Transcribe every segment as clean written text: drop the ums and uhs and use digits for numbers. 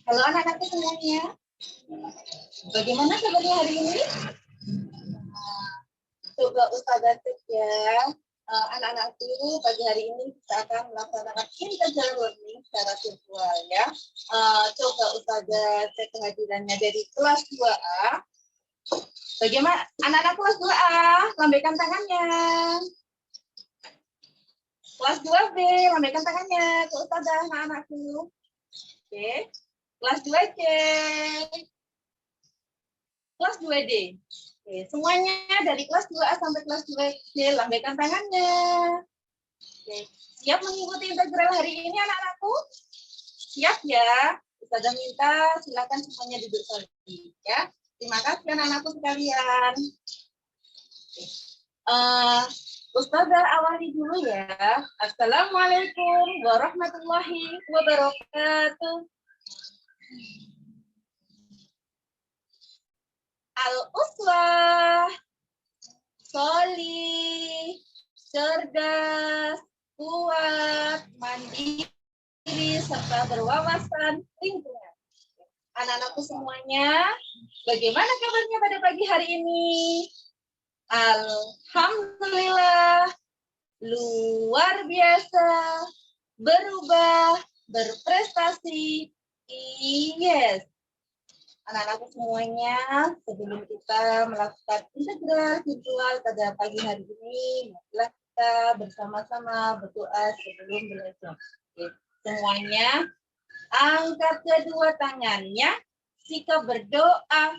Halo anak-anakku semuanya. Bagaimana kabarnya hari ini? Coba Ustazah cek ya. Anak-anakku pagi hari ini kita akan melaksanakan integral learning secara virtual ya. Coba Ustazah cek kehadirannya dari kelas 2A. Bagaimana anak-anak kelas 2A? Lambaikan tangannya. Kelas 2B, lambaikan tangannya ke Ustazah anak-anakku. Oke. Kelas 2C. Kelas 2D. Oke, semuanya dari kelas 2A sampai kelas 2C, lambaikan tangannya. Oke, siap mengikuti integral hari ini anak-anakku? Siap ya? Ustazah minta silakan semuanya duduk lagi ya. Terima kasih anak-anakku sekalian. Ustazah awali dulu ya. Assalamualaikum warahmatullahi wabarakatuh. Al-uswah, solih, cerdas, kuat, mandiri, serta berwawasan lingkungan. Anak-anakku semuanya, bagaimana kabarnya pada pagi hari ini? Alhamdulillah, luar biasa, berubah, berprestasi, yes. Anak-anakku semuanya, sebelum kita melakukan integral virtual pada pagi hari ini, marilah kita bersama-sama berdoa sebelum belajar. Oke. Semuanya, angkat kedua tangannya, sikap berdoa.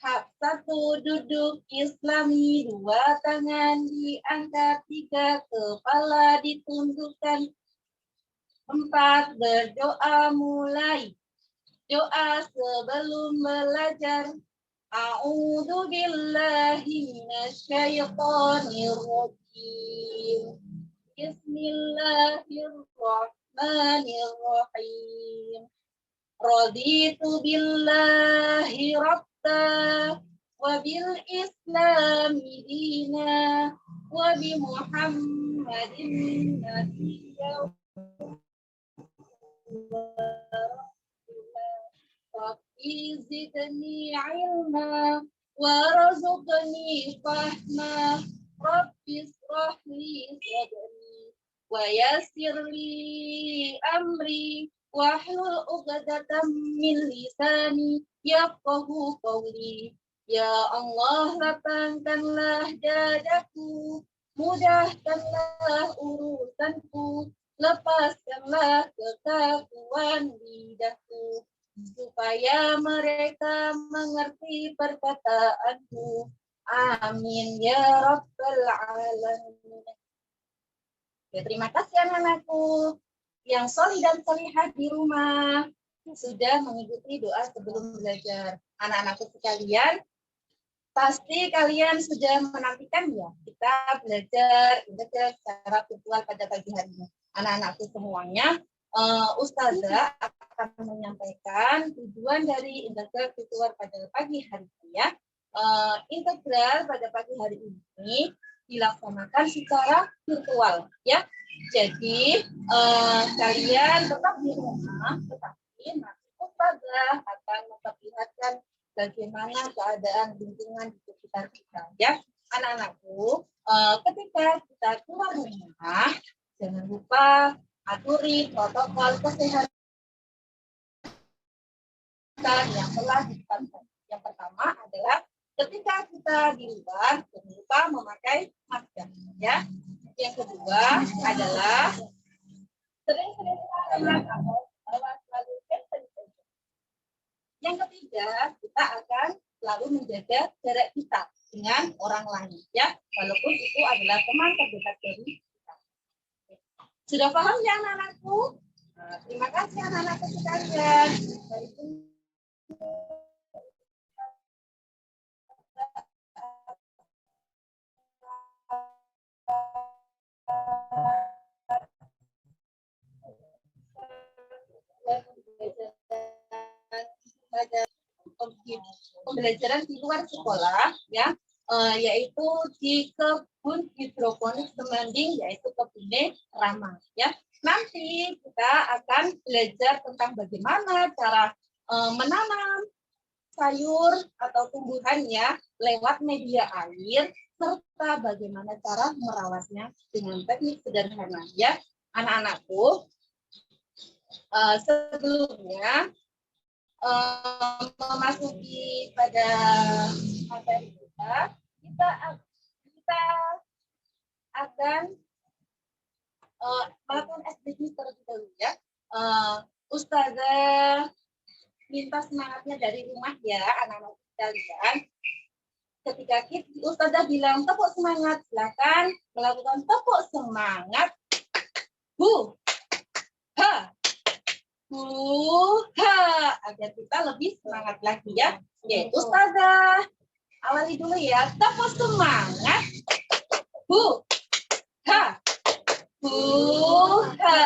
Hak 1 duduk Islami, 2 tangan diangkat, 3 kepala ditundukkan, 4 berdoa mulai. Doa sebelum belajar. A'udzu billahi minasyaitonir rajim. Bismillahirrahmanirrahim. Raditu billahi rabba wa bil islami dina wa bi Muhammadin nabiyya. Rabbi zidni ilma warzuqni fahma. Rabbi ishrah li sadri wa yassir li amri wahlul 'uqdatam min lisani yafqahu qawli. Ya Allah, lapangkanlah dadaku, mudahkanlah urusanku, lepaskanlah kekaguan lidahku, supaya mereka mengerti perkataanku. Amin ya rabbal alamin. Ya, terima kasih anak-anakku yang solih dan solihah di rumah sudah mengikuti doa sebelum belajar. Anak-anakku sekalian, pasti kalian sudah menantikan ya kita belajar integral secara virtual pada pagi hari ini. Anak-anakku semuanya, Ustazah akan menyampaikan tujuan dari integral virtual pada pagi hari ini ya. Integral pada pagi hari ini dilaksanakan secara virtual ya. Jadi kalian tetap di rumah, tetapi nanti Ustazah akan memperlihatkan bagaimana keadaan lingkungan di sekitar kita ya. Anak-anakku, ketika kita keluar rumah, jangan lupa aturi protokol kesehatan yang telah ditetapkan. Yang pertama adalah ketika kita di luar, jangan lupa memakai masker ya. Yang kedua adalah sering-sering atau bawa selalu hand sanitizer. Yang ketiga, kita akan selalu menjaga jarak kita dengan orang lain ya, walaupun itu adalah teman terdekat dari kita. Sudah paham ya anak-anakku? Nah, terima kasih anak-anakku sekalian. Pembelajaran di luar sekolah ya, yaitu di kebun hidroponik Semanding, yaitu kebun ramah ya. Nanti kita akan belajar tentang bagaimana cara menanam sayur atau tumbuhannya lewat media air, serta bagaimana cara merawatnya dengan teknik sederhana. Ya, anak-anakku, sebelumnya memasuki pada materi kita akan melakukan SDGs terlebih dahulu ya. Ustazah minta semangatnya dari rumah ya, anak-anak sekalian. Ketika Ustazah bilang tepuk semangat, silakan melakukan tepuk semangat. Bu, ha, bu, ha, agar kita lebih semangat lagi ya. Oke, Ustazah awali dulu ya. Tepuk semangat. Bu, ha, bu, ha.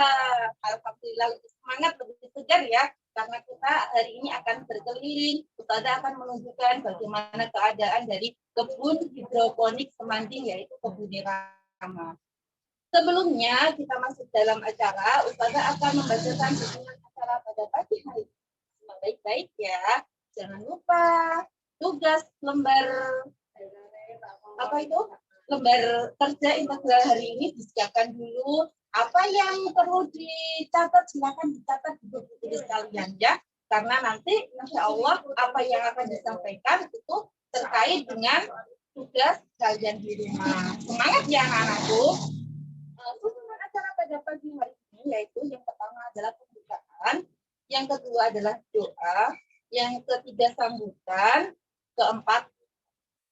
Alhamdulillah lebih semangat, lebih segar ya. Karena kita hari ini akan berkeliling, Ustazah akan menunjukkan bagaimana keadaan dari kebun hidroponik Semanding, yaitu kebun Rama. Sebelumnya kita masuk dalam acara, Ustazah akan membacakan dukungan acara pada pagi hari ini. Baik-baik ya, jangan lupa tugas lembar lembar kerja integral hari ini disiapkan dulu. Apa yang perlu dicatat, silakan dicatat di buku tulis kalian ya. Karena nanti insya Allah apa yang akan disampaikan itu terkait dengan tugas kalian di rumah. Semangat ya anak-anakku. Tujuan acara pada pagi hari ini yaitu yang pertama adalah pembukaan, yang kedua adalah doa, yang ketiga sambutan, keempat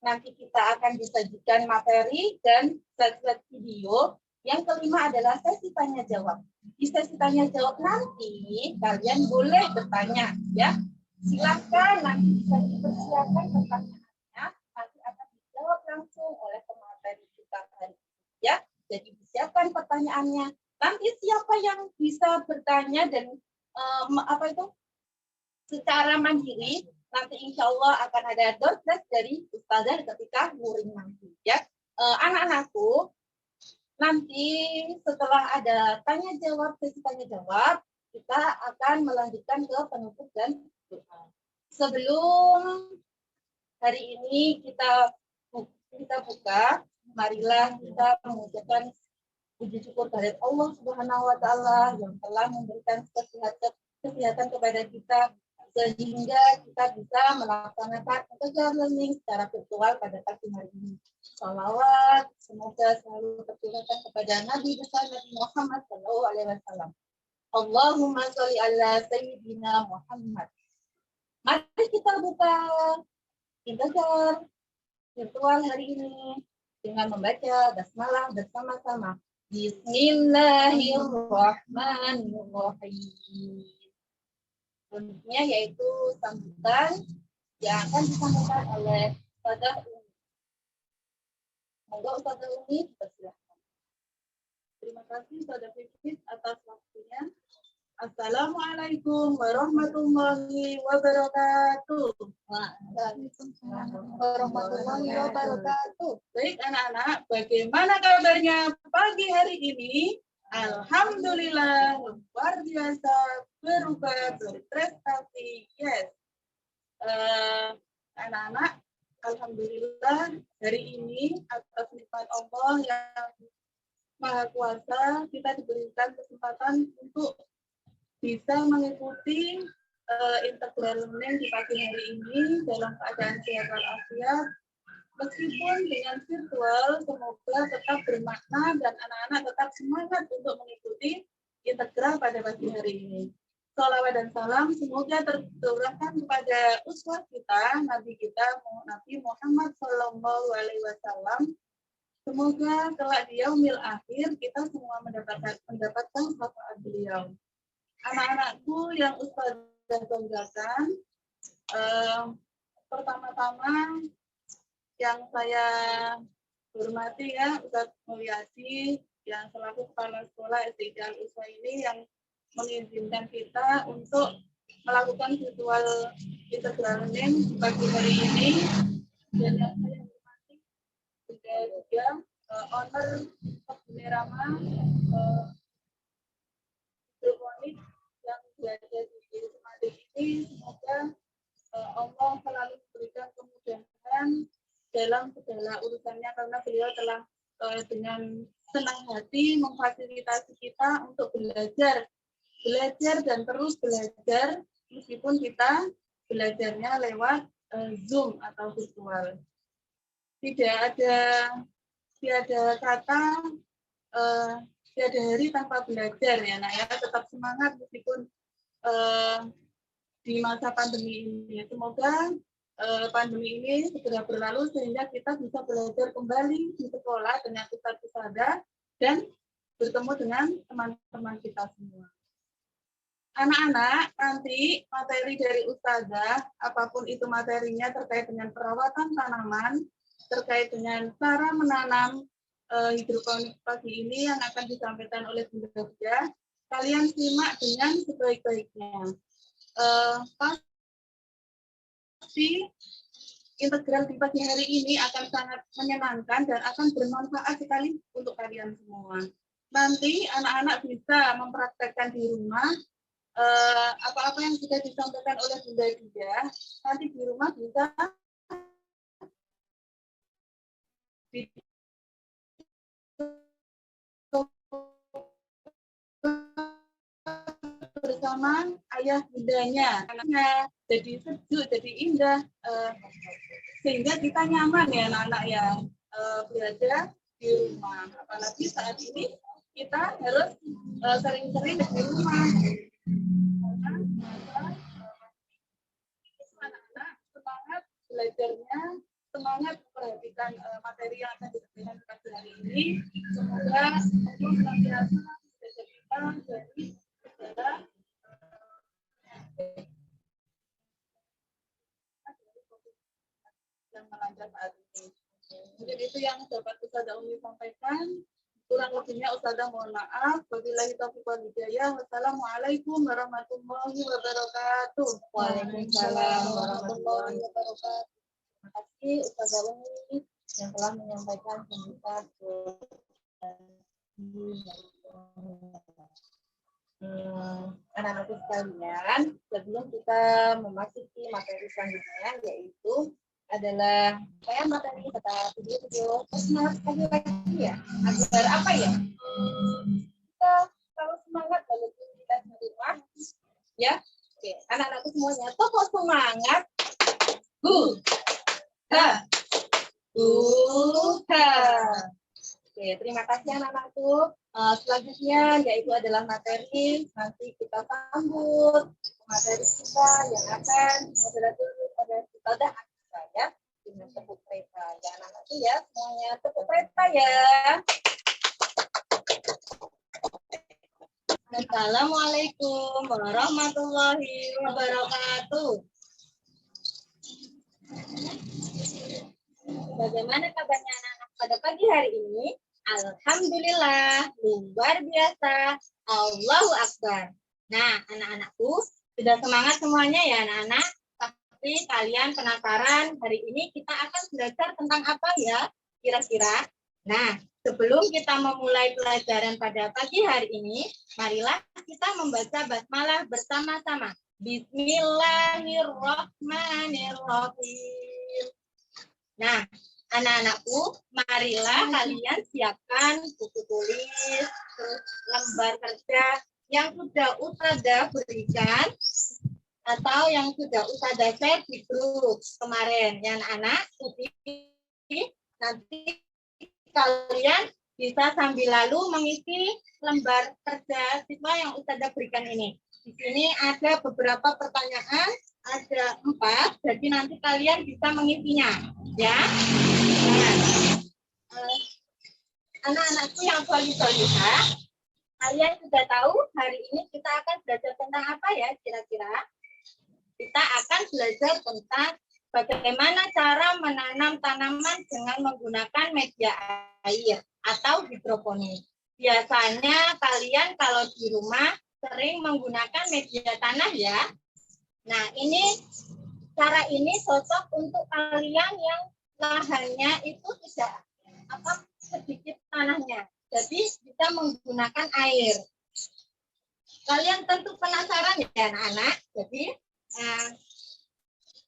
nanti kita akan disajikan materi dan slide video. Yang kelima adalah sesi tanya jawab. Di sesi tanya jawab nanti kalian boleh bertanya ya. Silakan nanti bisa dipersiapkan pertanyaannya, nanti akan dijawab langsung oleh pemateri kita hari ini ya. Jadi disiapkan pertanyaannya. Nanti siapa yang bisa bertanya dan secara mandiri, nanti insya Allah akan ada door prize dari Ustazah ketika luring nanti ya. Anak-anakku, nanti setelah ada tanya jawab, sesi tanya jawab, kita akan melanjutkan ke penutup dan doa. Sebelum hari ini kita buka, marilah kita mengucapkan puji syukur kepada Allah Subhanahu wa taala yang telah memberikan kesehatan kepada kita sehingga kita bisa melaksanakan integral learning secara virtual pada pagi hari ini. Salawat semoga selalu tercurahkan kepada Nabi besar Nabi Muhammad SAW. Allahumma sholli ala Sayyidina Muhammad. Mari kita buka integral virtual hari ini dengan membaca basmalah bersama-sama. Bismillahirrahmanirrahim. Bentuknya yaitu sambutan yang akan disampaikan oleh Ustazah Umi. Monggo Ustazah Umi, persilahkan. Terima kasih Ustazah Fikri atas waktunya. Assalamualaikum warahmatullahi wabarakatuh. Waalaikumsalam warahmatullahi wabarakatuh. Baik anak-anak, bagaimana kabarnya pagi hari ini? Alhamdulillah, luar biasa, berubah, berprestasi, yes. Anak-anak, alhamdulillah hari ini atas nikmat Allah yang Maha Kuasa, kita diberikan kesempatan untuk bisa mengikuti integral learning di pagi hari ini dalam keadaan sehat walafiat. Meskipun dengan virtual, semoga tetap bermakna dan anak-anak tetap semangat untuk mengikuti integral pada pagi hari ini. Salawat dan salam semoga tercurahkan kepada uswah kita, Nabi Muhammad SAW. Semoga kelak di yaumil akhir kita semua mendapatkan syafaat beliau. Anak-anakku yang Ustazah banggakan, pertama-tama yang saya hormati ya Ustaz Mulyadi yang selaku kepala sekolah SD Al-Uswa ini yang mengizinkan kita untuk melakukan virtual integral learning pagi hari ini, dan yang saya hormati juga owner Kebun Rama hidroponik yang berada di Semanding ini. Semoga dalam segala urusannya, karena beliau telah dengan senang hati memfasilitasi kita untuk belajar dan terus belajar meskipun kita belajarnya lewat Zoom atau virtual. Tiada kata, tiada hari tanpa belajar ya nak ya. Tetap semangat meskipun di masa pandemi ini. Semoga pandemi ini segera berlalu sehingga kita bisa belajar kembali di sekolah dengan ustadz-ustadzah dan bertemu dengan teman-teman kita semua. Anak-anak, nanti materi dari ustazah, apapun itu materinya terkait dengan perawatan tanaman, terkait dengan cara menanam hidroponik pagi ini yang akan disampaikan oleh Bunda Dia, kalian simak dengan sebaik-baiknya. Pasti integral di pagi hari ini akan sangat menyenangkan dan akan bermanfaat sekali untuk kalian semua. Nanti anak-anak bisa mempraktekkan di rumah apa-apa yang sudah disampaikan oleh Bunda Dia, nanti di rumah bisa bersama ayah bundanya, anaknya jadi sejuk, jadi indah, sehingga kita nyaman ya anak-anak yang belajar di rumah. Apalagi saat ini kita harus sering-sering di rumah. Anak-anak semangat belajarnya, semangat memperhatikan materi yang akan diberikan pada hari ini. Semoga Allah senantiasa menjaga kita dari segala yang melanda saat ini. Mungkin itu yang dapat Ustazah Umi sampaikan. Kurang lebihnya Ustazah mohon maaf. Wabillahi taufiq wal hidayah. Wassalamualaikum warahmatullahi wabarakatuh. Waalaikumsalam warahmatullahi wabarakatuh. Terima kasih Ustazah Umi yang telah menyampaikan pembukaan anak-anak sekalian. Sebelum kita memasuki materi selanjutnya, yaitu adalah saya materi kata video semangat lagi ya, agar apa ya, kita kalau semangat walaupun kita di rumah ya. Oke, anak-anakku semuanya toko semangat Oke, terima kasih anak-anakku. Selanjutnya yaitu adalah materi, nanti kita sambut materi kita yang akan moderator pada kita dah ya dengan tepuk kereta ya anak-anak ya, semuanya tepuk kereta ya. Assalamualaikum warahmatullahi wabarakatuh. Bagaimana kabarnya anak-anak pada pagi hari ini? Alhamdulillah, luar biasa. Allahu Akbar. Nah, anak-anakku sudah semangat semuanya ya anak-anak. Tapi kalian penasaran hari ini kita akan belajar tentang apa ya kira-kira? Nah, sebelum kita memulai pelajaran pada pagi hari ini, marilah kita membaca basmalah bersama-sama. Bismillahirrahmanirrahim. Nah, anak-anakku, marilah kalian siapkan buku tulis, terus lembar kerja yang sudah Ustazah berikan atau yang sudah Ustazah share di grup kemarin ya anak-anak. Nanti kalian bisa sambil lalu mengisi lembar kerja siswa yang Ustazah berikan ini. Di sini ada beberapa pertanyaan, ada 4, jadi nanti kalian bisa mengisinya ya. Anak-anakku yang solid-solidah, kalian sudah tahu hari ini kita akan belajar tentang apa ya kira-kira? Kita akan belajar tentang bagaimana cara menanam tanaman dengan menggunakan media air atau hidroponik. Biasanya kalian kalau di rumah sering menggunakan media tanah ya. Nah, cara ini cocok untuk kalian yang lahannya itu tidak sedikit tanahnya. Jadi kita menggunakan air. Kalian tentu penasaran ya anak-anak. Jadi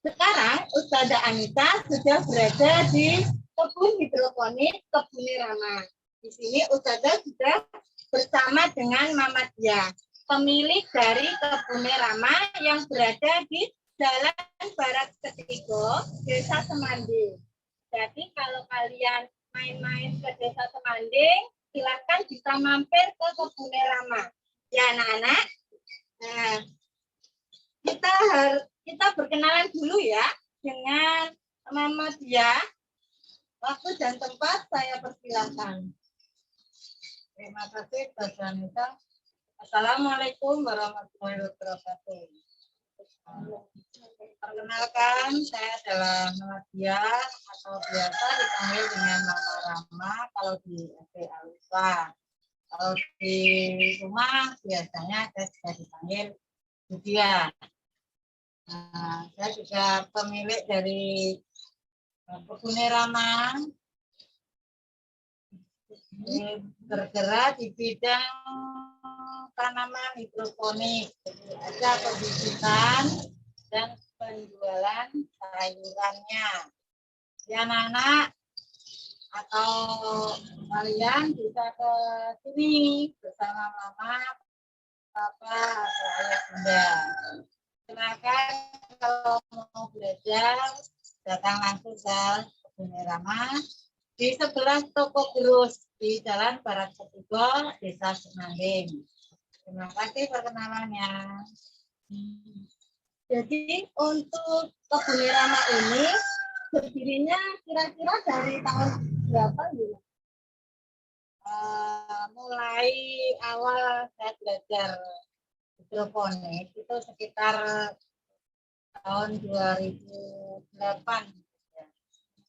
sekarang Ustazah Anita sudah berada di kebun hidroponik Kebun Rama. Di sini Ustazah sudah bersama dengan Mama Dia, pemilik dari Kebun Rama yang berada di Jalan Barat Ketiga, Desa Semanding. Jadi kalau kalian main-main ke Desa Semanding, silakan bisa mampir ke Kebun Rama. Ya anak-anak. Nah, kita berkenalan dulu ya dengan Mama Dia. Waktu dan tempat saya persilakan. Terima kasih, Ustazah Anita. Assalamualaikum warahmatullahi wabarakatuh. Perkenalkan, saya adalah Mama Dia atau biasa dipanggil dengan Mama Rama kalau di SD Alusa. Kalau di rumah biasanya saya juga dipanggil Budia. Nah, saya juga pemilik dari Kebun Rama, bergerak di bidang tanaman hidroponik, jadi ada pembibitan dan penjualan sayurannya. Ya anak-anak atau kalian bisa ke sini bersama mama, papa, atau ayah bunda. Silakan kalau mau belajar datang langsung ke Kebun Rama di sebelah toko Gerus di Jalan Barat Ketiga, Desa Semanding. Terima kasih perkenalannya. Jadi untuk Kebun Rama ini berdirinya kira-kira dari tahun berapa gitu? Mulai awal saya belajar hidroponik itu sekitar tahun 2008.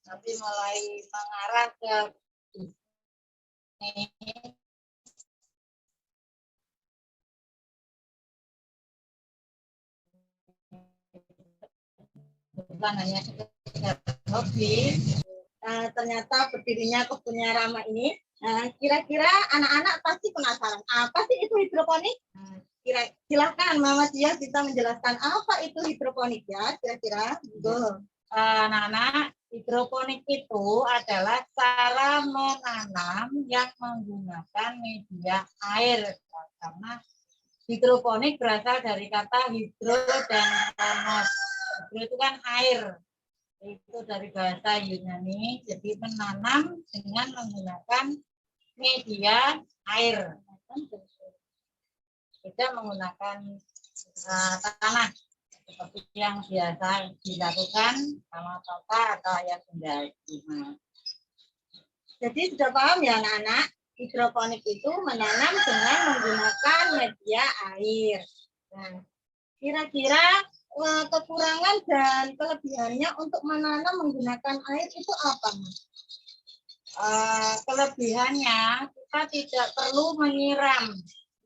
Tapi mulai mengarah ke ini bukan hanya sekedar hobi. Ternyata berdirinya Kebun Rama ini. Kira-kira anak-anak pasti penasaran, apa sih itu hidroponik? Silahkan Mama Dia bisa menjelaskan apa itu hidroponik ya, kira-kira. Anak-anak, hidroponik itu adalah cara menanam yang menggunakan media air. Karena hidroponik berasal dari kata hidro dan ponos. Hidro itu kan air. Itu dari bahasa Yunani, jadi menanam dengan menggunakan media air. Tidak menggunakan tanah seperti yang biasa dilakukan sama papa atau ayah bunda. Jadi sudah paham ya anak-anak, hidroponik itu menanam dengan menggunakan media air. Nah, kira-kira kekurangan dan kelebihannya untuk menanam menggunakan air itu apa? Kelebihannya kita tidak perlu menyiram.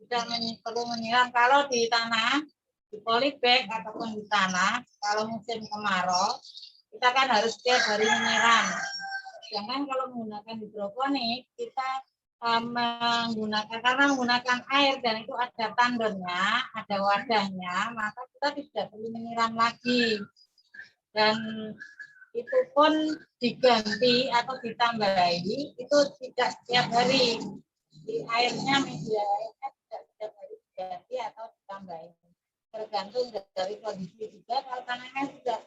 Tidak perlu menyiram kalau di tanah, di polybag ataupun di tanah, kalau musim kemarau, kita kan harus setiap hari menyiram. Sedangkan kalau menggunakan hidroponik, kita karena menggunakan air dan itu ada tandonnya, ada wadahnya, maka kita tidak perlu menyiram lagi. Dan itu pun diganti atau ditambahi, itu tidak setiap hari. Di airnya, media airnya tidak setiap hari diganti atau ditambahi. Tergantung dari kondisi juga, kalau tanahnya sudah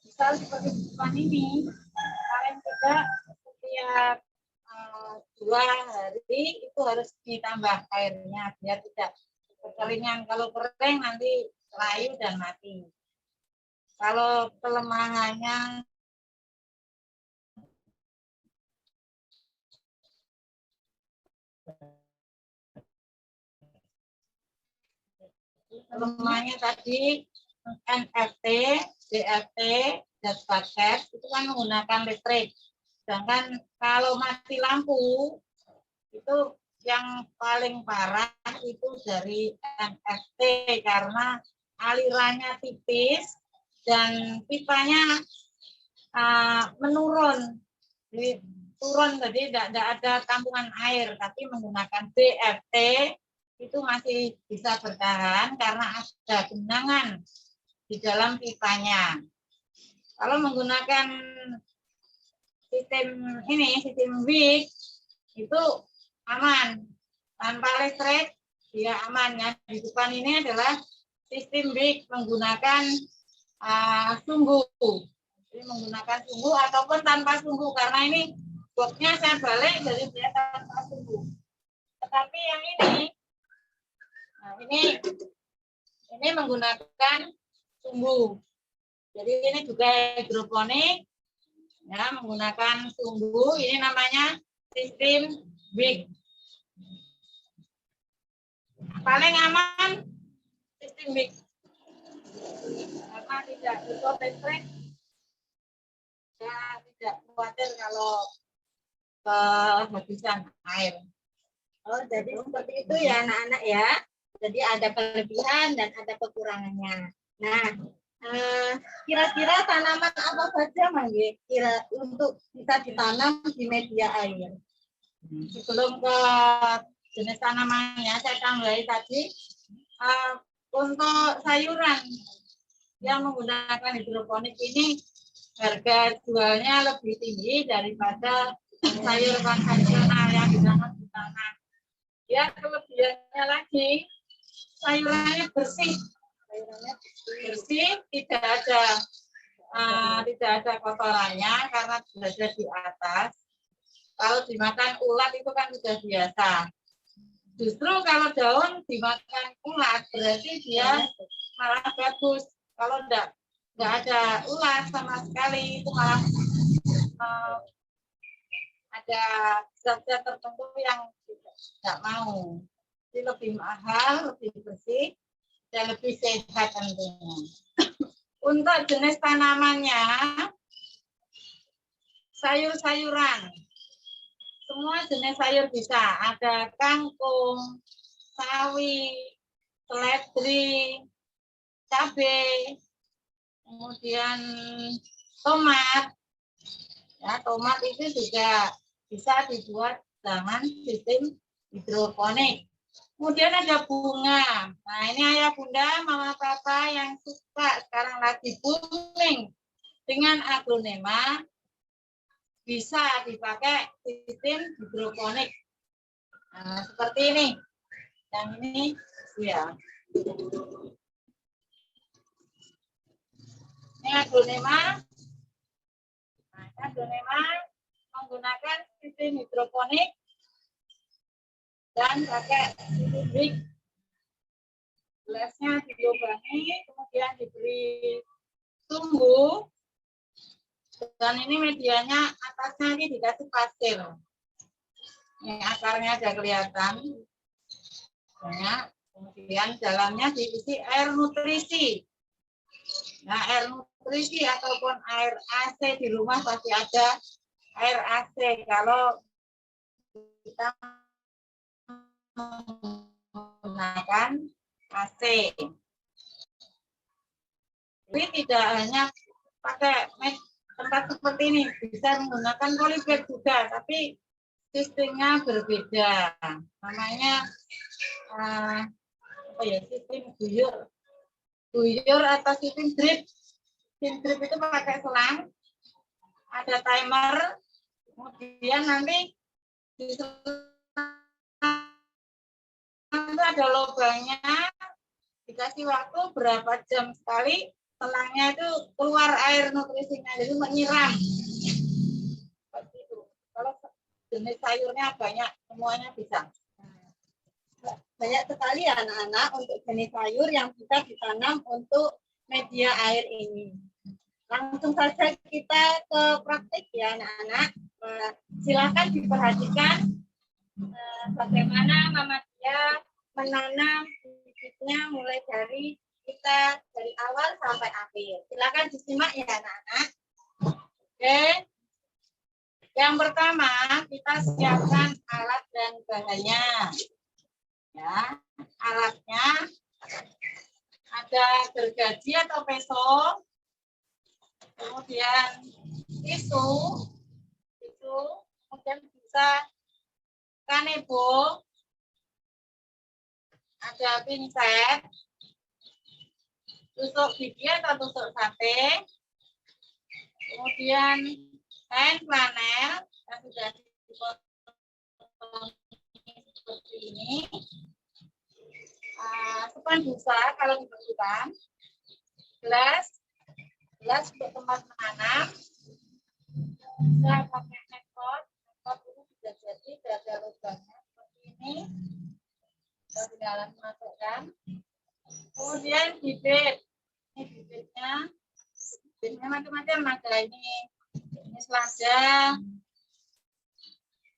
besar seperti depan ini, paling tidak setiap 2 hari itu harus ditambah airnya biar tidak kekeringan. Kalau kering nanti layu dan mati. Kalau kelemahannya tadi NFT, DFT, dan paket itu kan menggunakan listrik. Sedangkan kalau mati lampu itu yang paling parah itu dari NFT karena alirannya tipis dan pipanya menurun. Jadi turun, jadi tidak ada tampungan air, tapi menggunakan DFT itu masih bisa bertahan karena ada genangan di dalam pipanya. Kalau menggunakan sistem ini, sistem WIG itu aman. Tanpa listrik dia aman ya. Di depan ini adalah sistem WIG menggunakan sumbu. Jadi menggunakan sumbu ataupun tanpa sumbu, karena ini boxnya saya balik jadi dia tanpa sumbu. Tetapi yang ini, nah ini menggunakan sumbu. Jadi ini juga hidroponik, ya, menggunakan sumbu. Ini namanya sistem WIG. Paling aman sistem WIG karena tidak butuh listrik, ya, tidak khawatir kalau kehabisan air. Oh, jadi seperti itu ya anak-anak ya. Jadi ada kelebihan dan ada kekurangannya. Nah, kira-kira tanaman apa saja Mangge kira untuk bisa ditanam di media air? Sebelum ke jenis tanamannya, saya tambahi tadi untuk sayuran yang menggunakan hidroponik ini harga jualnya lebih tinggi daripada sayur konvensional yang ditanam di tanah. Ya, kelebihannya lagi sayurannya bersih, tidak ada kotorannya karena berada di atas. Kalau dimakan ulat itu kan sudah biasa. Justru kalau daun dimakan ulat berarti dia malah bagus. Kalau enggak ada ulat sama sekali, itu malah ada zat-zat tertentu yang tidak mau. Jadi lebih mahal, lebih bersih, dan lebih sehat tentunya. Untuk jenis tanamannya, sayur-sayuran. Semua jenis sayur bisa. Ada kangkung, sawi, seledri, cabai, kemudian tomat. Ya, tomat itu juga bisa dibuat dengan sistem hidroponik. Kemudian ada bunga. Nah, ini ayah bunda, mama papa yang suka sekarang lagi booming dengan aglonema, bisa dipakai sistem hidroponik. Nah, seperti ini. Yang ini ya. Ini aglonema. Nah, aglonema menggunakan sistem hidroponik dan pakai sistem WIG. Gelasnya dilubangi, kemudian diberi sumbu, dan ini medianya atasnya ini dikasih pasir. Ini akarnya ada kelihatan. Kemudian dalamnya diisi air nutrisi. Nah, air nutrisi ataupun air AC di rumah pasti ada air AC kalau kita menggunakan AC. Tapi tidak hanya pakai tempat seperti ini, bisa menggunakan polybag juga, tapi sistemnya berbeda. Namanya sistem guyur atau sistem drip. Sistem drip itu pakai selang, ada timer, kemudian nanti di itu ada lubangnya, dikasih waktu berapa jam sekali selangnya itu keluar air nutrisinya, jadi menyiram. Seperti itu. Kalau jenis sayurnya banyak, semuanya bisa. Banyak sekali ya anak-anak untuk jenis sayur yang bisa ditanam untuk media air ini. Langsung saja kita ke praktik ya anak-anak. Silakan diperhatikan bagaimana Mama Dia menanam bibitnya mulai dari awal sampai akhir. Silakan disimak ya anak-anak. Oke. Yang pertama kita siapkan alat dan bahannya. Ya, alatnya ada gergaji atau peso, kemudian tisu, kemudian bisa kanebo, ada pinset, tusuk gigi atau tusuk sate, Kemudian kain flanel yang sudah dipotong seperti ini. Sepan busa kalau diperlukan. Gelas untuk tempat menanam. Bisa pakai nekot. Nekot ini bisa jadi ada lubangnya seperti ini. Kita tinggal masukkan. Kemudian bibit. Ini bibitnya. Bibitnya macam-macam. Ada ini selada,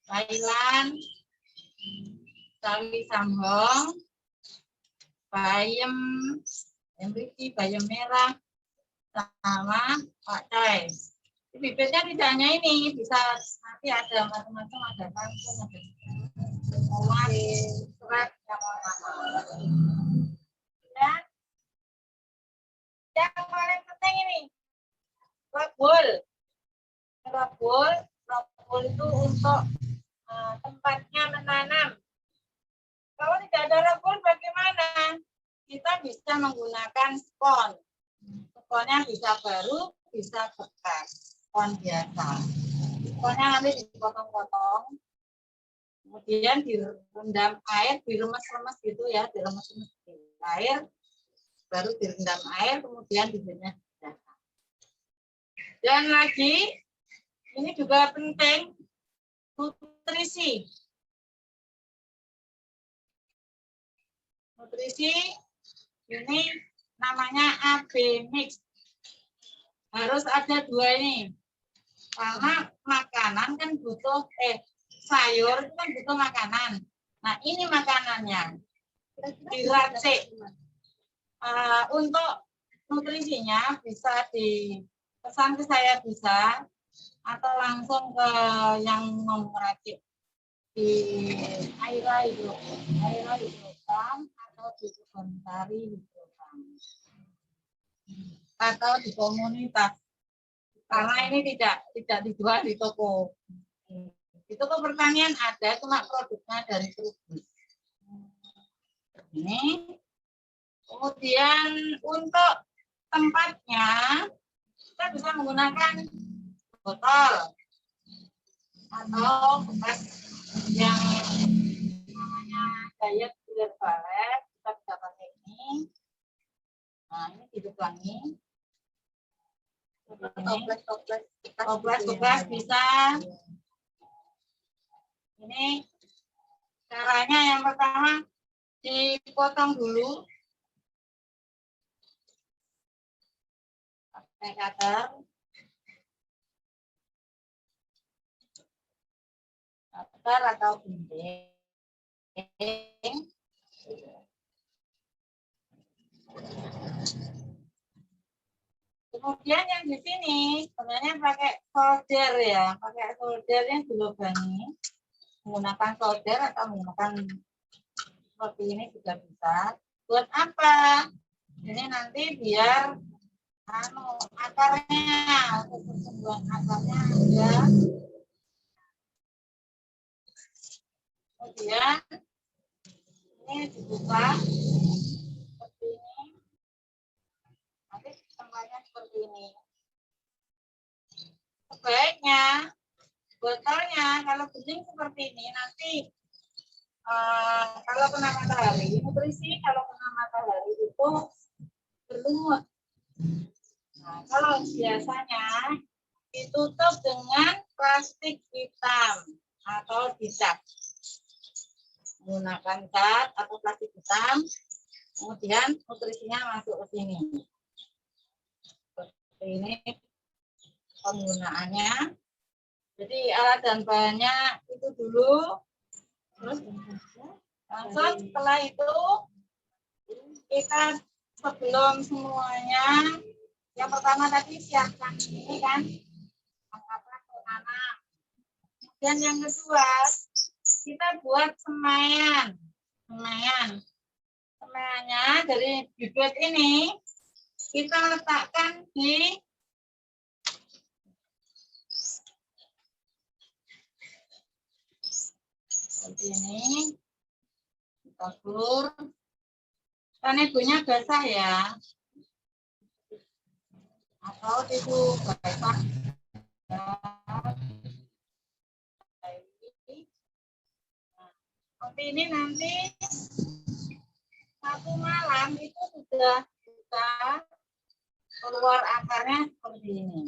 Thailand, sawi sambong, bayam, bayam merah, sama pakcai. Bibitnya tidak hanya ini, bisa nanti ada macam-macam, ada kangkung, ada tomat, serat, dan yang paling penting ini, robol. Robol itu untuk tempatnya menanam. Kalau tidak ada robol, bagaimana? Kita bisa menggunakan spon. Sponnya bisa baru, bisa bekas. Spon biasa. Sponnya nanti dipotong-potong, kemudian direndam air, diremes-remes gitu ya, diremes-remes di air, baru direndam air, kemudian bibitnya dipindahkan. Dan lagi, ini juga penting, nutrisi. Nutrisi ini namanya AB mix. Harus ada dua ini. Karena makanan kan butuh, sayur itu kan butuh makanan. Nah ini makanannya. Diracik. Untuk nutrisinya bisa dipesan ke saya bisa. Atau langsung ke yang mau meracik di Aira Hidrofarm atau di Kebonsari Hidrofarm atau di komunitas, karena ini tidak dijual di toko. Di toko pertanian ada, cuma produknya dari Trubus. Ini kemudian untuk tempatnya kita bisa menggunakan botol atau bekas yang namanya diet cooler balet, kita bisa pakai ini. Nah ini ditukangi. Toples bisa. Ini caranya yang pertama dipotong dulu pakai cutter. Atau gunting. Kemudian yang di sini sebenarnya pakai solder ya, pakai solder yang dilubangi, menggunakan solder atau menggunakan seperti ini juga bisa. Buat apa? Ini nanti biar akarnya, untuk pertumbuhan akarnya ada. Kemudian ini dibuka seperti ini, nanti tempatnya seperti ini. Sebaiknya botolnya kalau bening seperti ini nanti kalau kena matahari, nutrisi kalau kena matahari itu berlumut. Nah, kalau biasanya ditutup dengan plastik hitam atau dicap. Menggunakan cat atau plastik hitam, kemudian nutrisinya masuk ke sini. Seperti ini penggunaannya. Jadi alat dan bahannya itu dulu, terus langsung setelah itu kita sebelum semuanya, yang pertama tadi siapkan ini kan, angkatlah ke tanah. Dan yang kedua, kita buat semaian. Semaiannya dari bibit ini kita letakkan di seperti ini. Kita blur. Kan ibunya basah ya. Atau tisu basah. sudah bisa keluar akarnya seperti ini.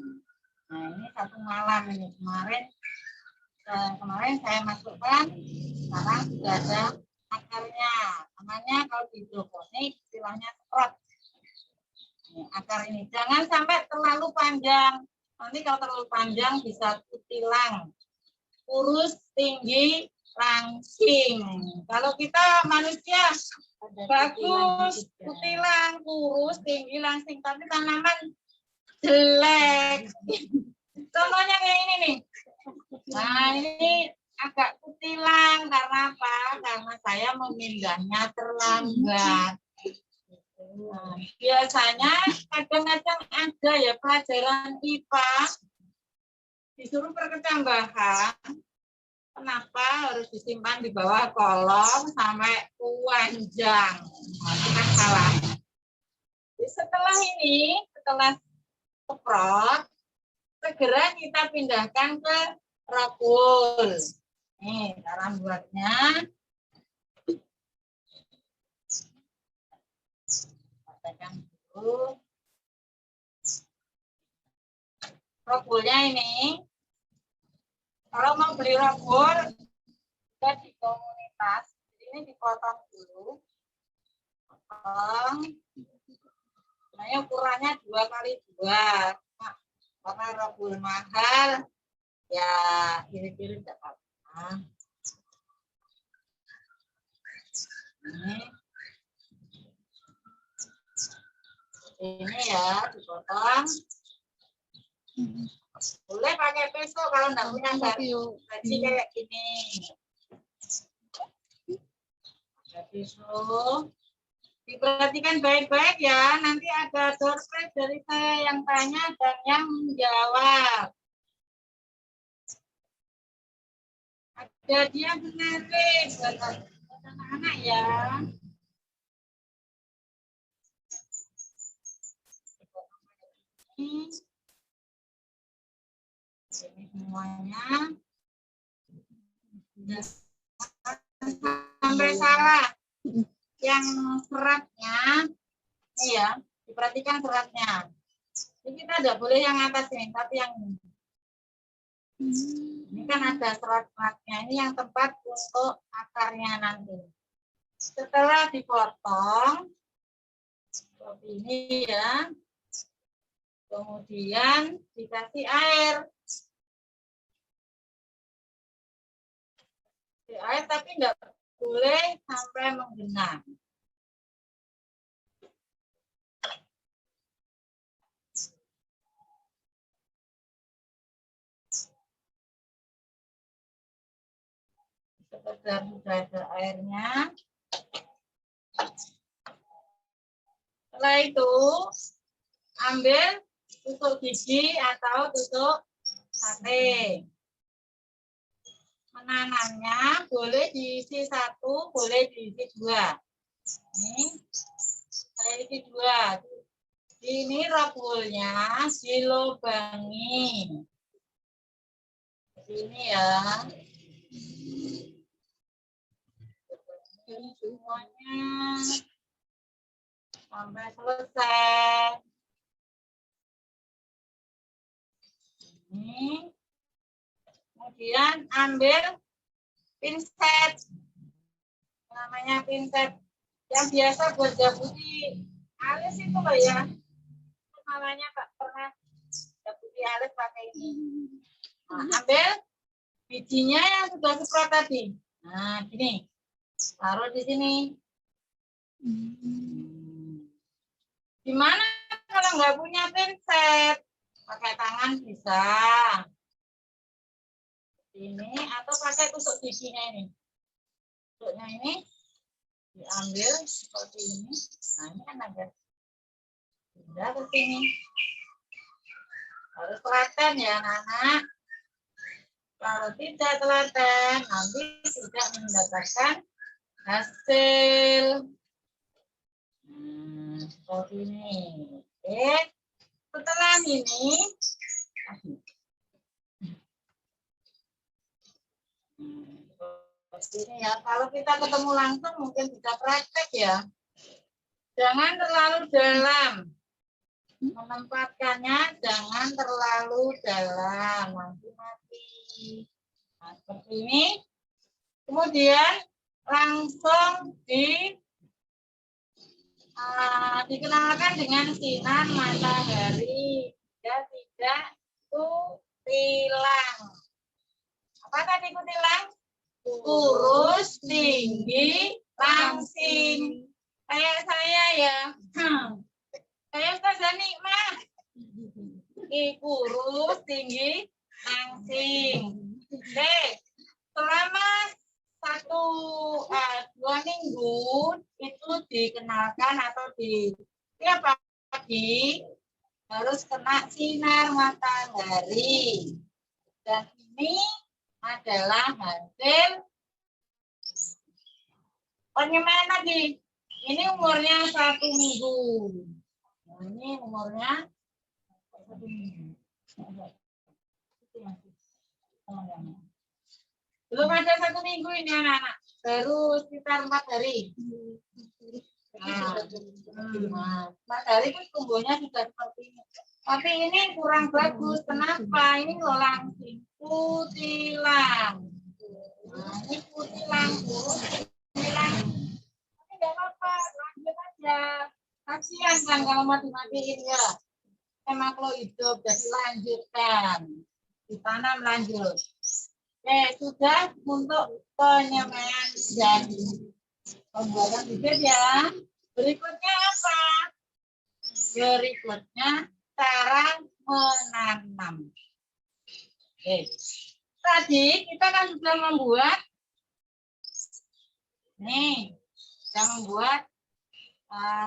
Nah, ini satu malam ini kemarin saya masukkan, sekarang sudah ada akarnya. Namanya kalau di hidroponik istilahnya sprot. Akar ini jangan sampai terlalu panjang. Nanti kalau terlalu panjang bisa kutilang, kurus, tinggi, langsing. Kalau kita manusia bagus, kutilang, kurus, tinggi, langsing, tapi tanaman jelek. Contohnya kayak ini nih. Nah, ini agak kutilang karena apa? Karena saya memindahnya terlambat. Nah, biasanya kadang-kadang ada ya pelajaran IPA disuruh perkecambahan. Kenapa harus disimpan di bawah kolom sampai panjang? Nah, kita salah. Jadi setelah ini, setelah sprot, segera kita pindahkan ke rakul. Nih, cara buatnya. Pastikan dulu. Rakulnya ini, kalau mau beli rakul, kita di komunitas, ini dipotong dulu. Potong. Nah, ukurannya 2x2. Nah, karena rakul mahal, ya kiri-kiri tidak apa-apa. Ini ya dipotong. Boleh pakai pisau kalau nggak punya gaji kayak gini. Pakai pisau. Diperhatikan baik-baik ya. Nanti ada door prize dari saya yang tanya dan yang menjawab. Ada dia menarik buat anak-anak ya. Ini semuanya sampai salah. Yang seratnya, ini ya, diperhatikan seratnya. Ini kita tidak boleh yang atas ini, tapi yang ini. Ini kan ada serat-seratnya. Ini yang tempat untuk akarnya nanti. Setelah dipotong seperti ini ya, kemudian dikasih air. Air tapi enggak boleh sampai menggenang. Sekedar sudah ada airnya. Setelah itu ambil tusuk gigi atau tusuk sate. Menanamnya boleh diisi 1, boleh diisi 2. Ini saya isi 2. Ini rakulnya dilubangi. Ini ya. Ini semuanya sampai selesai. Ini. Kemudian ambil pinset. Namanya pinset. Yang biasa buat jabuti alis itu loh ya. Namanya Pak pernah jabuti alis pakai ini. Nah, ambil bijinya yang sudah semprot tadi. Nah, gini. Taruh di sini. Gimana kalau nggak punya pinset? Pakai tangan bisa. Ini atau pakai tusuk giginya ini. Tusuknya ini diambil seperti ini. Nah, ini kan ada. Pindah ke sini. Harus telaten ya, anak-anak. Kalau tidak telaten, nanti tidak mendapatkan hasil. Seperti ini. Oke. Setelah ini, ini ya, kalau kita ketemu langsung mungkin bisa praktek ya. Jangan terlalu dalam. Menempatkannya jangan terlalu dalam. Nanti mati. Nah, seperti ini. Kemudian langsung dikenalkan dengan sinar matahari. Ya, tidak kutilang. Apa tadi kutilang? Kurus, tinggi, langsing. Kayak saya ya. Saya Ustazah Nikmah. Kurus, tinggi, langsing. Oke. Selama 2 minggu itu dikenalkan atau tiap pagi harus kena sinar matahari. Dan ini adalah hasil penyemaian tadi. Ini umurnya 1 minggu. Nah, ini umurnya 1 minggu. Belum ada 1 minggu ini anak-anak. Baru sekitar 4 hari. Nah, 4 hari itu tumbuhnya sudah seperti ini. Tapi ini kurang bagus. Kenapa? Ini loh langsing. Kutilang. Nah, ini kutilang. Kutilang. Tapi nggak apa-apa. Lanjut aja. Kasihan kan kalau mati-matiin ya. Makhluk hidup. Jadi lanjutkan. Ditanam lanjut. Oke, sudah untuk penyemaian dan pembuatan bibit ya. Berikutnya apa? Berikutnya cara menanam. Oke. Tadi kita kan sudah membuat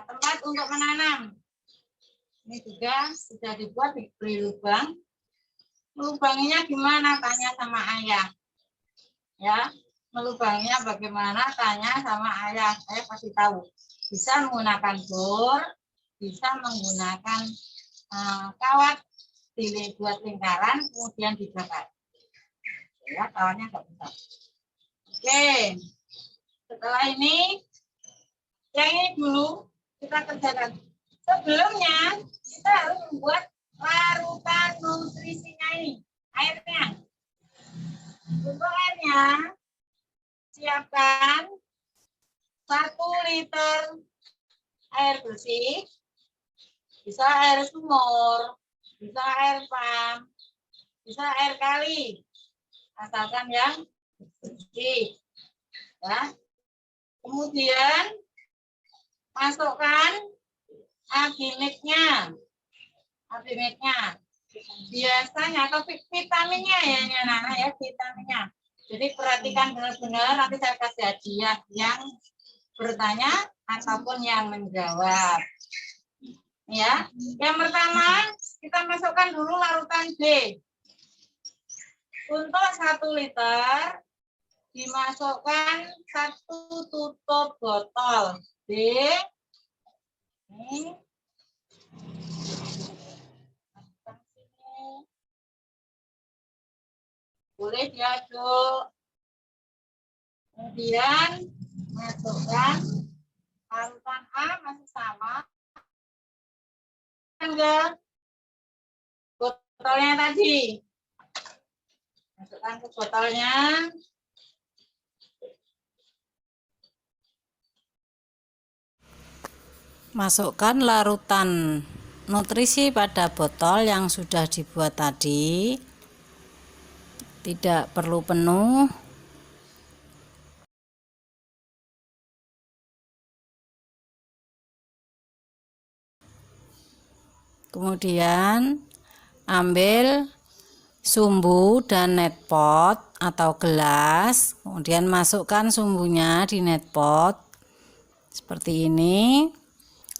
tempat untuk menanam. Ini juga sudah dibuat, diberi lubang. Melubanginya gimana? Tanya sama ayah. Ya, melubanginya bagaimana? Tanya sama ayah. Saya pasti tahu. Bisa menggunakan bor, bisa menggunakan kawat dibuat lingkaran, kemudian dibakar. Ya, kawatnya nggak besar. Oke. Setelah ini, yang ini dulu kita kerjakan. Sebelumnya kita harus membuat larutan nutrisinya ini, airnya. Untuk airnya, siapkan 1 liter air bersih, bisa air sumur, bisa air pam, bisa air kali, asalkan yang bersih. Ya. Kemudian masukkan agimitnya. Biasanya atau vitaminnya ya anak-anak ya, vitaminnya. Jadi perhatikan benar-benar, nanti saya kasih hadiah yang bertanya ataupun yang menjawab. Ya, yang pertama kita masukkan dulu larutan B. Untuk 1 liter dimasukkan 1 tutup botol B. Ini. Boleh diaduk. Kemudian masukkan larutan A masih sama. Enggak. Botolnya tadi. Masukkan ke botolnya. Masukkan larutan nutrisi pada botol yang sudah dibuat tadi. Tidak perlu penuh. Kemudian ambil sumbu dan netpot atau gelas. Kemudian masukkan sumbunya di netpot seperti ini.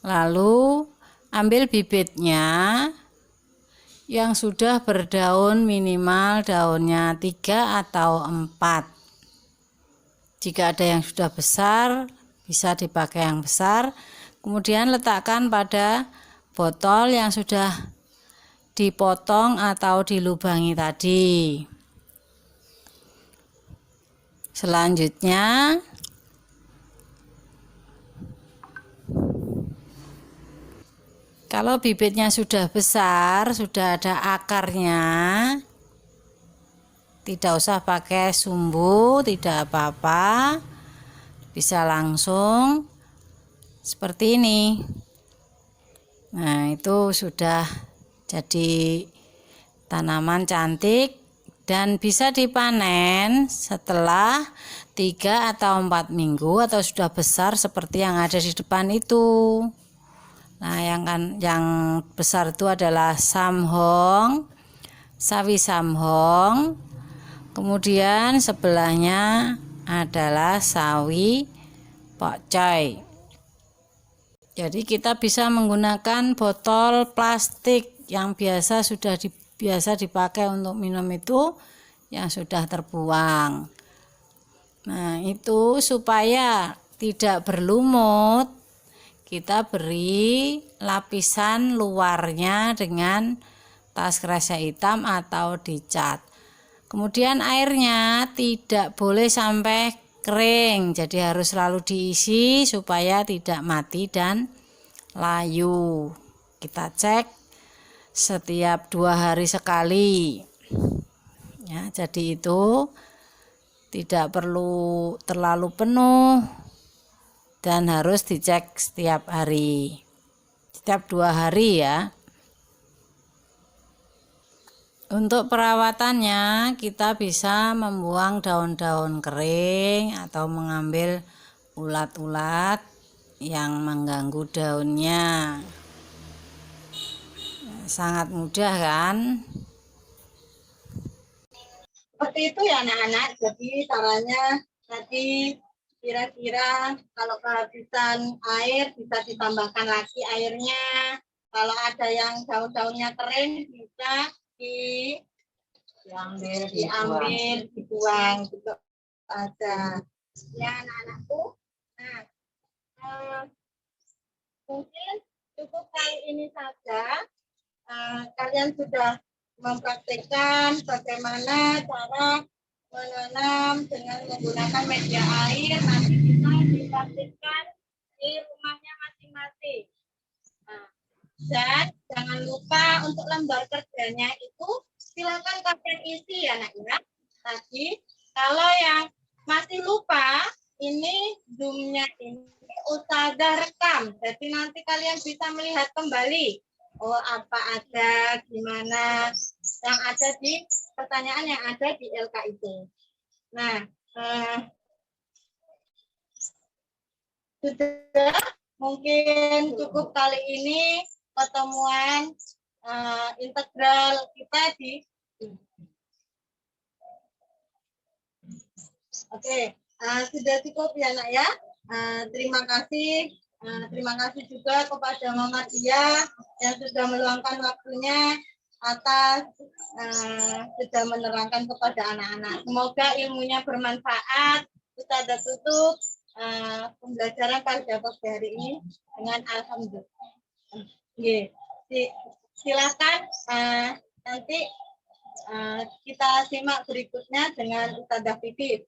Lalu ambil bibitnya yang sudah berdaun, minimal daunnya 3 atau 4. Jika ada yang sudah besar, bisa dipakai yang besar. Kemudian letakkan pada botol yang sudah dipotong atau dilubangi tadi. Selanjutnya Kalau bibitnya sudah besar, sudah ada akarnya, tidak usah pakai sumbu, tidak apa-apa, bisa langsung seperti ini. Nah, itu sudah jadi tanaman cantik dan bisa dipanen setelah 3 atau 4 minggu atau sudah besar seperti yang ada di depan itu. Nah, yang besar itu adalah samhong, sawi samhong. Kemudian sebelahnya adalah sawi pokcoy. Jadi kita bisa menggunakan botol plastik yang biasa dipakai untuk minum itu yang sudah terbuang. Nah, itu supaya tidak berlumut, kita beri lapisan luarnya dengan tas kresek hitam atau dicat. Kemudian airnya tidak boleh sampai kering, jadi harus selalu diisi supaya tidak mati dan layu. Kita cek setiap 2 hari sekali. Ya, jadi itu tidak perlu terlalu penuh dan harus dicek setiap hari. Setiap 2 hari ya. Untuk perawatannya kita bisa membuang daun-daun kering atau mengambil ulat-ulat yang mengganggu daunnya. Sangat mudah kan? Seperti itu ya anak-anak. Jadi caranya tadi kira-kira kalau kehabisan air bisa ditambahkan lagi airnya. Kalau ada yang daun-daunnya kering bisa diambil, dibuang gitu aja. Ya anak-anakku. Nah, mungkin cukup kali ini saja. Kalian sudah mempraktikkan bagaimana cara menanam dengan menggunakan media air. Nanti bisa dipraktikkan di rumahnya masing-masing. Dan jangan lupa untuk lembar kerjanya itu silakan kalian isi ya nak. Tadi kalau yang masih lupa, ini Zoom-nya ini Ustazah rekam. Jadi nanti kalian bisa melihat kembali. Oh, apa ada, gimana yang ada di pertanyaan yang ada di LK itu. Nah, sudah mungkin cukup kali ini pertemuan integral kita di sudah cukup ya nak ya. Terima kasih juga kepada Mama Dia yang sudah meluangkan waktunya atas sudah menerangkan kepada anak-anak. Semoga ilmunya bermanfaat. Kita ada tutup pembelajaran pada pagi hari ini dengan alhamdulillah. Silakan nanti kita simak berikutnya dengan Ustazah Vivi.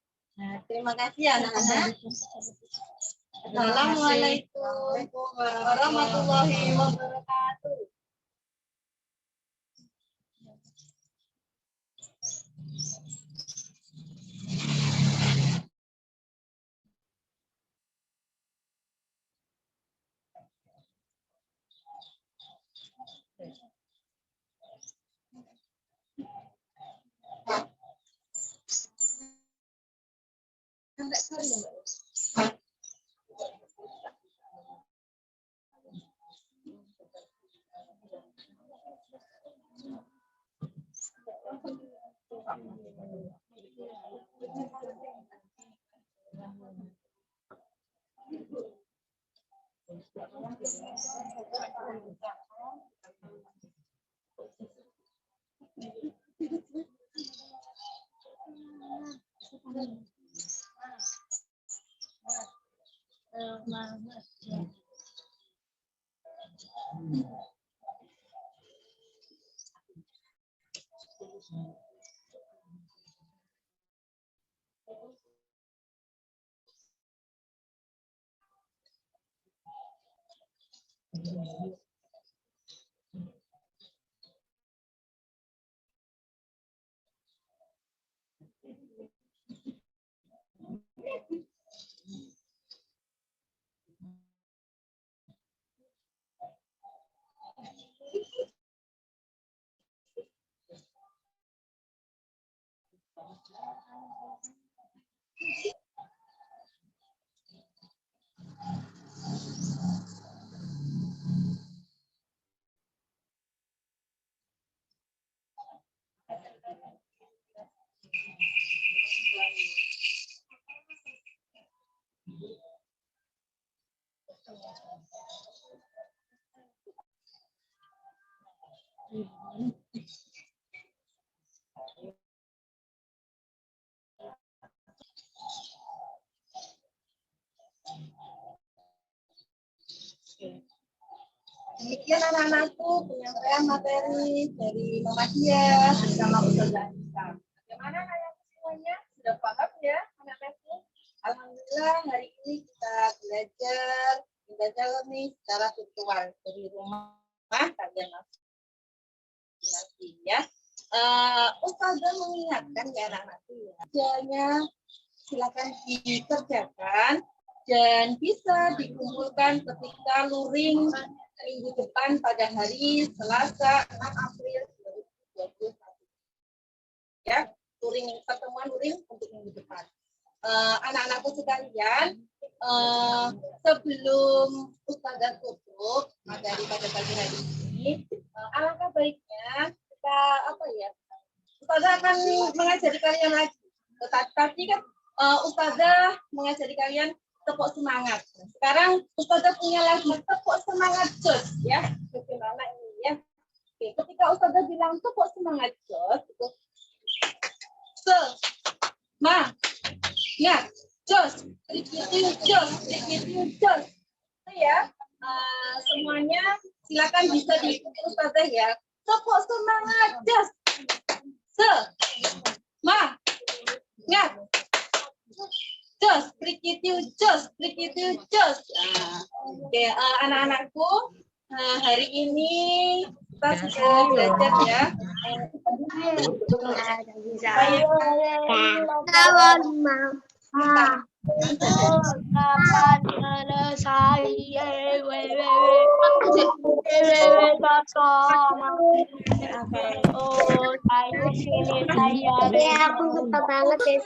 Terima kasih anak-anak. Assalamualaikum warahmatullahi wabarakatuh. Demikian anak-anakku penyampaian materi dari Mama Dia bersama Ustazah Anissa. Bagaimana anak semuanya? Sudah paham ya anak-anakku? Alhamdulillah hari ini kita belajar nih secara virtual dari rumah kalian masing-masing ya. Ustazah mengingatkan ya anak-anakku ya. Kerjanya silakan dikerjakan dan bisa dikumpulkan ketika luring minggu depan pada hari Selasa 6 April 2021. Ya, pertemuan luring untuk minggu depan. Anak-anakku sekalian, sebelum Ustazah tutup materi pada pagi hari ini, alangkah baiknya kita Ustazah akan mengajari kalian lagi. Tetapi kan Ustazah mengajari kalian tepuk semangat. Sekarang Ustazah punya lagu tepuk semangat jos ya. Bagaimana ini ya? Oke, ketika Ustazah bilang tepuk semangat jos, itu semangat jos, dikitin jos. Itu ya. Semuanya silakan bisa diikuti Ustazah ya. Tepuk semangat jos. Semangat. Jos, prikitiu jos. Oke, anak-anakku, hari ini kita sudah belajar ya. Kapan selesai? Aku suka banget ya.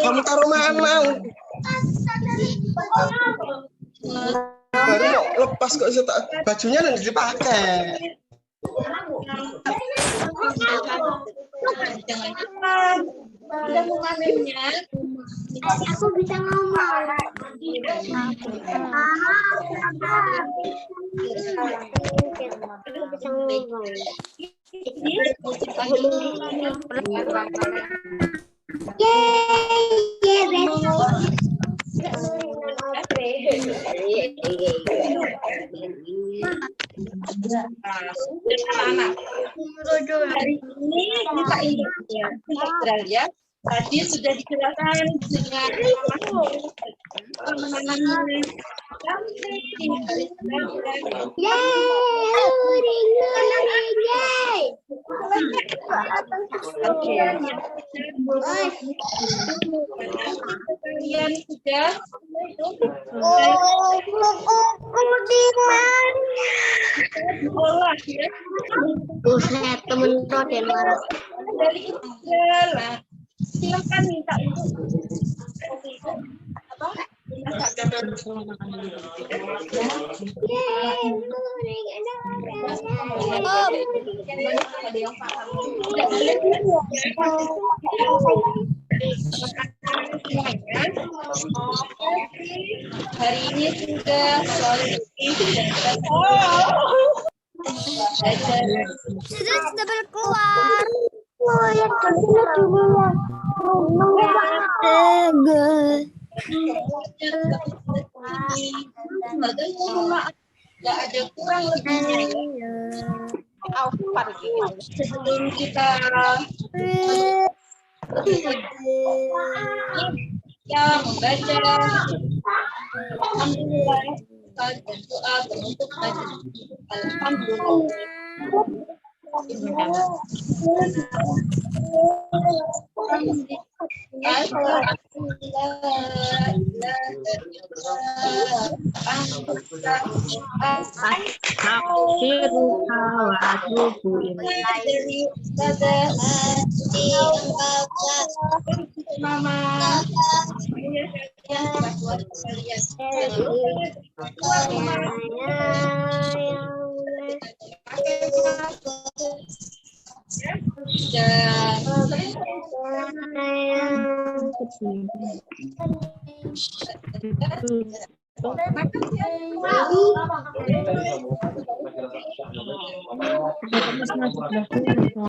Kamu taruh mana? Baru mau lepas kok bajunya dan dipakai. Udah mau ngambilnya. Aku bisa ngomong. Aku bisa ngomong. Hari ini kita ingat ya. Tadi sudah dijelaskan dengan kalian sudah olah ya. Buset, temen pro dan marah. Dari segala silakan minta itu hari ini sudah Sudah berkeluar. Nggak ada kurang lebihnya sebelum kita membaca alhamdulillah dan doa beruntuk baca alhamdulillah Mama. Ya.